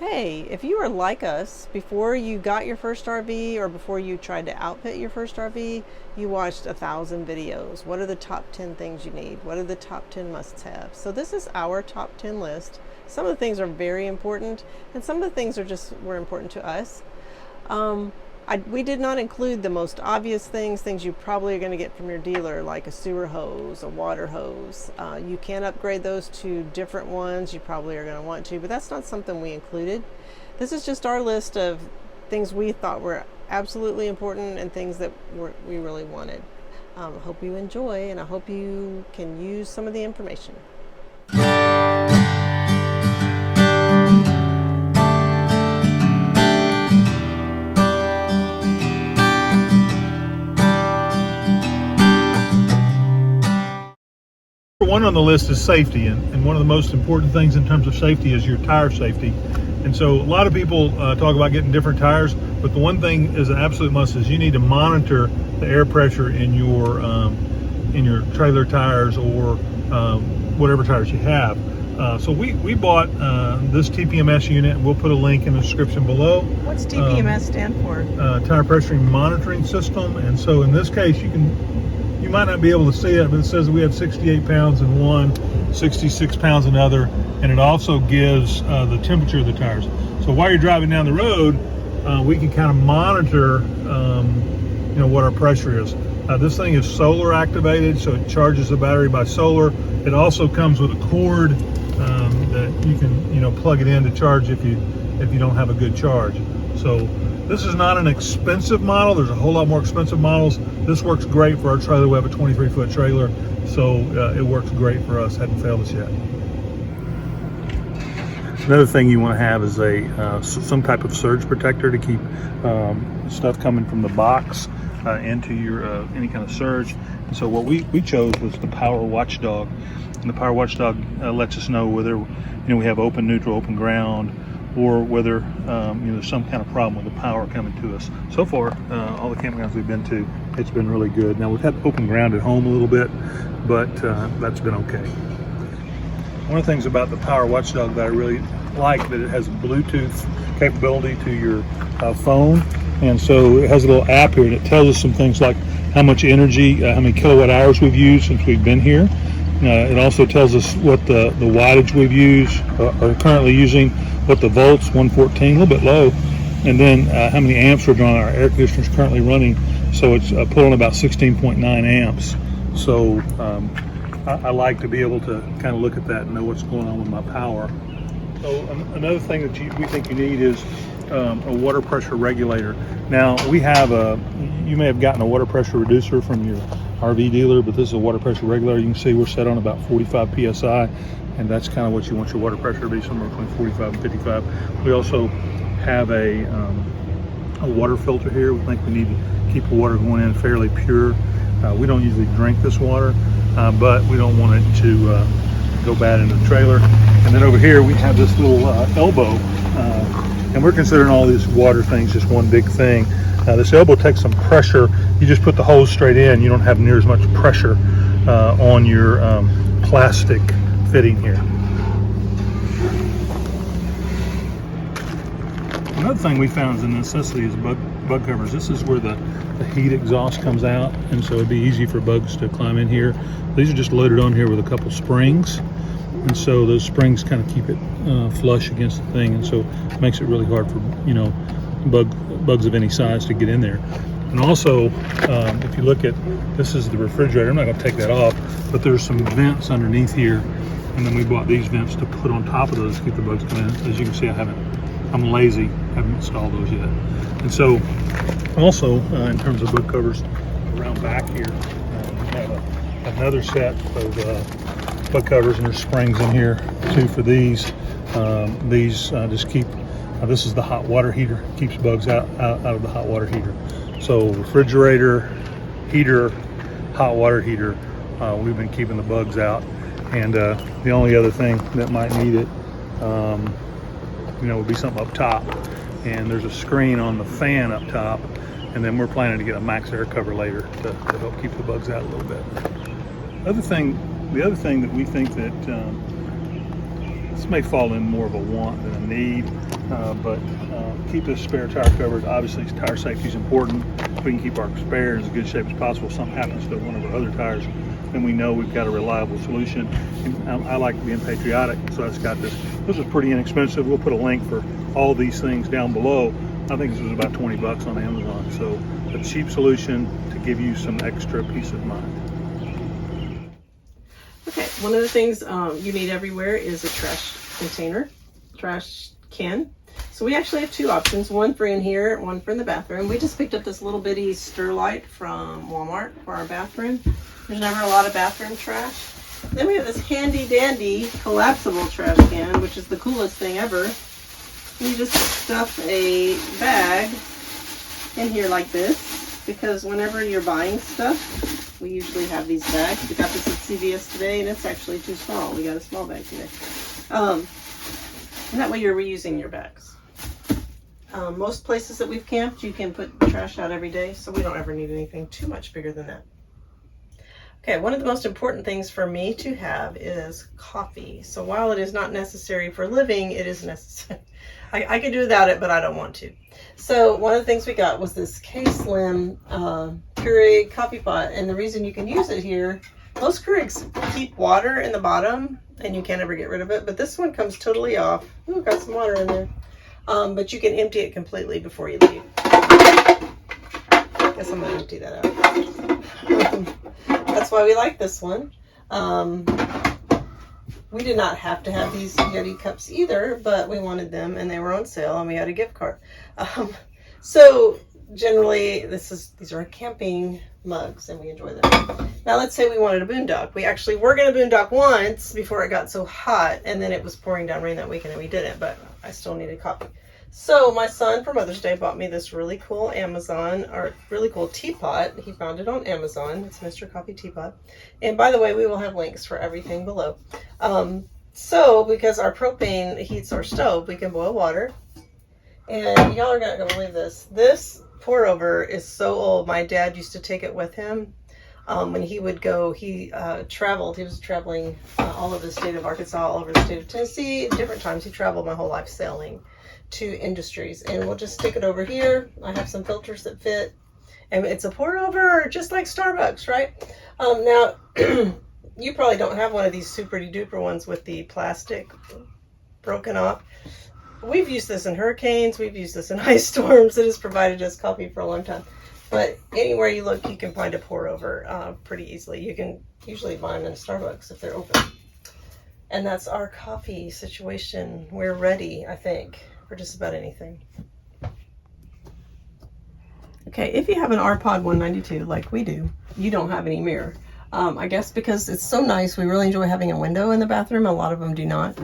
Hey, if you were like us, before you got your first RV or before you tried to outfit your first RV, you watched 1,000 videos. What are the top 10 things you need? What are the top 10 must-have? So this is our top 10 list. Some of the things are very important, and some of the things were important to us. We did not include the most obvious things you probably are going to get from your dealer, like a sewer hose, a water hose. You can upgrade those to different ones. You probably are going to want to, but that's not something we included. This is just our list of things we thought were absolutely important and things that we really wanted. I hope you enjoy, and I hope you can use some of the information. One on the list is safety, and one of the most important things in terms of safety is your tire safety. And so a lot of people talk about getting different tires, but the one thing is an absolute must is you need to monitor the air pressure in your trailer tires or whatever tires you have. So we bought this TPMS unit. We'll put a link in the description below. What's TPMS stand for? Tire pressure monitoring system. And so in this case, you might not be able to see it, but it says we have 68 pounds in one, 66 pounds in another, and it also gives the temperature of the tires. So while you're driving down the road, we can kind of monitor, what our pressure is. This thing is solar activated, so it charges the battery by solar. It also comes with a cord that you can, plug it in to charge if you don't have a good charge. So this is not an expensive model. There's a whole lot more expensive models. This works great for our trailer. We have a 23-foot trailer, so it works great for us. Hadn't failed us yet. Another thing you want to have is some type of surge protector to keep stuff coming from the box into your any kind of surge. And so what we chose was the Power Watchdog, and the Power Watchdog lets us know whether we have open, neutral, open ground, or whether there's some kind of problem with the power coming to us. So far, all the campgrounds we've been to, it's been really good. Now we've had open ground at home a little bit, but that's been okay. One of the things about the Power Watchdog that I really like, that it has Bluetooth capability to your phone, and so it has a little app here, and it tells us some things like how much energy, how many kilowatt hours we've used since we've been here. It also tells us what the wattage we've used, are currently using, what the volts, 114, a little bit low, and then how many amps we're drawing. Our air conditioner is currently running, so it's pulling about 16.9 amps. So I like to be able to kind of look at that and know what's going on with my power. So another thing that we think you need is a water pressure regulator. Now we have you may have gotten a water pressure reducer from your RV dealer, but this is a water pressure regulator. You can see we're set on about 45 psi, and that's kind of what you want your water pressure to be, somewhere between 45 and 55. We also have a water filter here. We think we need to keep the water going in fairly pure. We don't usually drink this water, but we don't want it to go bad into the trailer. And then over here we have this little elbow, and we're considering all these water things just one big thing. This elbow takes some pressure. You just put the hose straight in. You don't have near as much pressure on your plastic fitting here. Another thing we found as a necessity is bug covers. This is where the heat exhaust comes out, and so it'd be easy for bugs to climb in here. These are just loaded on here with a couple springs, and so those springs kind of keep it flush against the thing, and so it makes it really hard for bugs of any size to get in there. And also, if you look at, this is the refrigerator. I'm not going to take that off, but there's some vents underneath here, and then we bought these vents to put on top of those to keep the bugs coming in. As you can see, I'm lazy, haven't installed those yet. And so, also in terms of bug covers, around back here, we have another set of bug covers, and there's springs in here too for these. These just keep. This is the hot water heater, keeps bugs out of the hot water heater. So refrigerator, heater, hot water heater, we've been keeping the bugs out. And the only other thing that might need it, would be something up top. And there's a screen on the fan up top, and then we're planning to get a max air cover later to help keep the bugs out a little bit. The other thing that we think that this may fall in more of a want than a need, but keep this spare tire covered. Obviously, tire safety is important. We can keep our spare in as good shape as possible. If something happens to one of our other tires, then we know we've got a reliable solution. And I like being patriotic, so I've got this. This is pretty inexpensive. We'll put a link for all these things down below. I think this was about 20 bucks on Amazon. So a cheap solution to give you some extra peace of mind. Okay, one of the things you need everywhere is a trash container, trash can. So we actually have two options, one for in here, one for in the bathroom. We just picked up this little bitty stir light from Walmart for our bathroom. There's never a lot of bathroom trash. Then we have this handy dandy collapsible trash can, which is the coolest thing ever. You just stuff a bag in here like this, because whenever you're buying stuff, we usually have these bags. We got this at CVS today, and it's actually too small. We got a small bag today. And that way you're reusing your bags. Most places that we've camped, you can put trash out every day, so we don't ever need anything too much bigger than that. Okay, one of the most important things for me to have is coffee. So while it is not necessary for living, it is necessary. I could do without it, but I don't want to. So one of the things we got was this K-Slim Keurig coffee pot, and the reason you can use it here, most Keurigs keep water in the bottom, and you can't ever get rid of it, but this one comes totally off. Ooh, got some water in there. But you can empty it completely before you leave. Guess I'm gonna empty that out. That's why we like this one. We did not have to have these Yeti cups either, but we wanted them and they were on sale and we had a gift card. So generally these are camping mugs and we enjoy them. Now let's say we wanted a boondock. We actually were going to boondock once before it got so hot, and then it was pouring down rain that weekend and we didn't, but I still needed coffee. So my son for Mother's Day bought me this really cool really cool teapot. He found it on Amazon. It's Mr. Coffee Teapot. And by the way, we will have links for everything below. So because our propane heats our stove, we can boil water. And y'all are not gonna believe this. This pour over is so old. My dad used to take it with him. When he would go, he traveled. He was traveling all over the state of Arkansas, all over the state of Tennessee. At different times, he traveled my whole life sailing to industries, and we'll just stick it over here. I have some filters that fit, and it's a pour over just like Starbucks, right? Now you probably don't have one of these super duper ones with the plastic broken off. We've used this in hurricanes, we've used this in ice storms. It has provided us coffee for a long time, but anywhere you look you can find a pour over pretty easily. You can usually buy them in Starbucks if they're open. And that's our coffee situation. We're ready, I think, for just about anything. Okay, if you have an RPod 192 like we do, you don't have any mirror. I guess because it's so nice, we really enjoy having a window in the bathroom. A lot of them do not.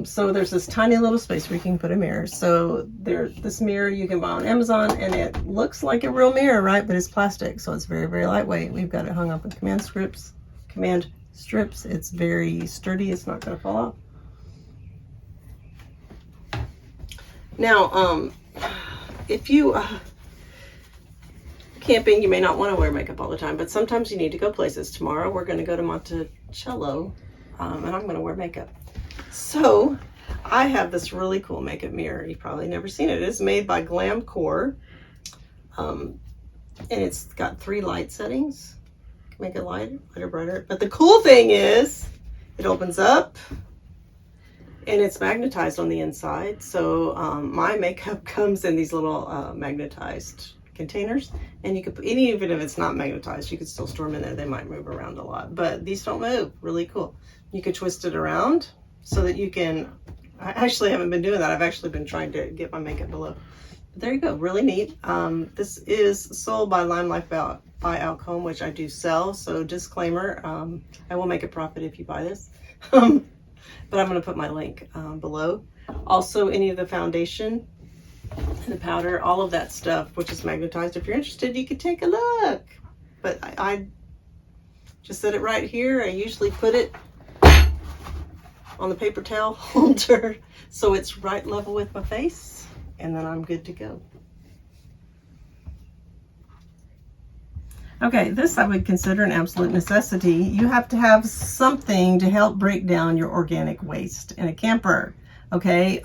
So there's this tiny little space where you can put a mirror. So this mirror you can buy on Amazon, and it looks like a real mirror, right? But it's plastic, so it's very, very lightweight. We've got it hung up with command strips. It's very sturdy. It's not going to fall off. Now, if you camping, you may not want to wear makeup all the time, but sometimes you need to go places. Tomorrow we're going to go to Monticello, and I'm going to wear makeup. So I have this really cool makeup mirror. You've probably never seen it. It's made by Glamcore, and it's got 3 light settings. Make it lighter, brighter. But the cool thing is it opens up and it's magnetized on the inside. So my makeup comes in these little magnetized containers, and you could, even if it's not magnetized, you could still store them in there. They might move around a lot, but these don't move. Really cool. You could twist it around so that you can, I actually haven't been doing that. I've actually been trying to get my makeup below. But there you go, really neat. This is sold by Life by Alcombe, which I do sell. So disclaimer, I will make a profit if you buy this. But I'm going to put my link below. Also, any of the foundation and the powder, all of that stuff, which is magnetized. If you're interested, you could take a look. But I just set it right here. I usually put it on the paper towel holder so it's right level with my face, and then I'm good to go. Okay, this I would consider an absolute necessity. You have to have something to help break down your organic waste in a camper. Okay,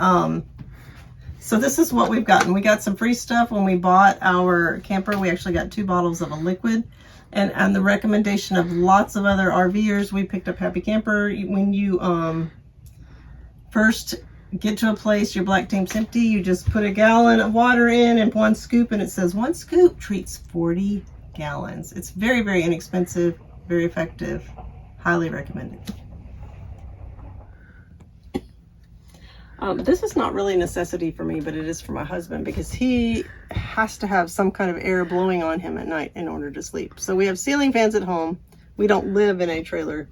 So this is what we've gotten. We got some free stuff when we bought our camper. We actually got 2 bottles of a liquid. And on the recommendation of lots of other RVers, we picked up Happy Camper. When you first get to a place your black tank's empty, you just put a gallon of water in and 1 scoop, and it says 1 scoop treats 40 gallons. It's very, very inexpensive, very effective. Highly recommended. This is not really a necessity for me, but it is for my husband because he has to have some kind of air blowing on him at night in order to sleep. So we have ceiling fans at home. We don't live in a trailer.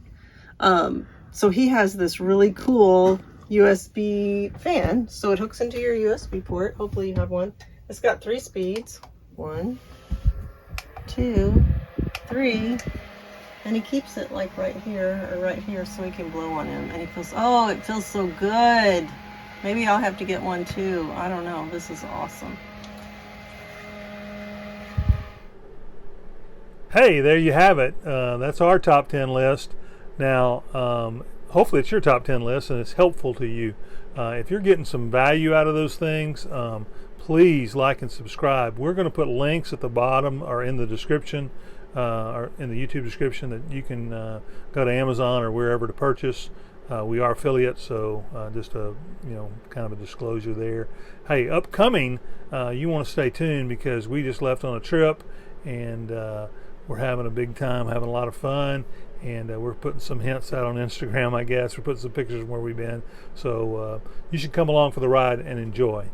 So he has this really cool USB fan. So it hooks into your USB port. Hopefully you have one. It's got 3 speeds. 1, 2, 3. And he keeps it like right here or right here so he can blow on him. And he feels, oh, it feels so good. Maybe I'll have to get one too. I don't know. This is awesome. Hey, there you have it. That's our top 10 list. Now, hopefully it's your top 10 list and it's helpful to you. If you're getting some value out of those things, please like and subscribe. We're going to put links at the bottom or in the description, or in the YouTube description, that you can go to Amazon or wherever to purchase. We are affiliates, so just a kind of a disclosure there. Hey, upcoming, you want to stay tuned because we just left on a trip and we're having a big time, having a lot of fun, and we're putting some hints out on Instagram, I guess. We're putting some pictures of where we've been, so you should come along for the ride and enjoy.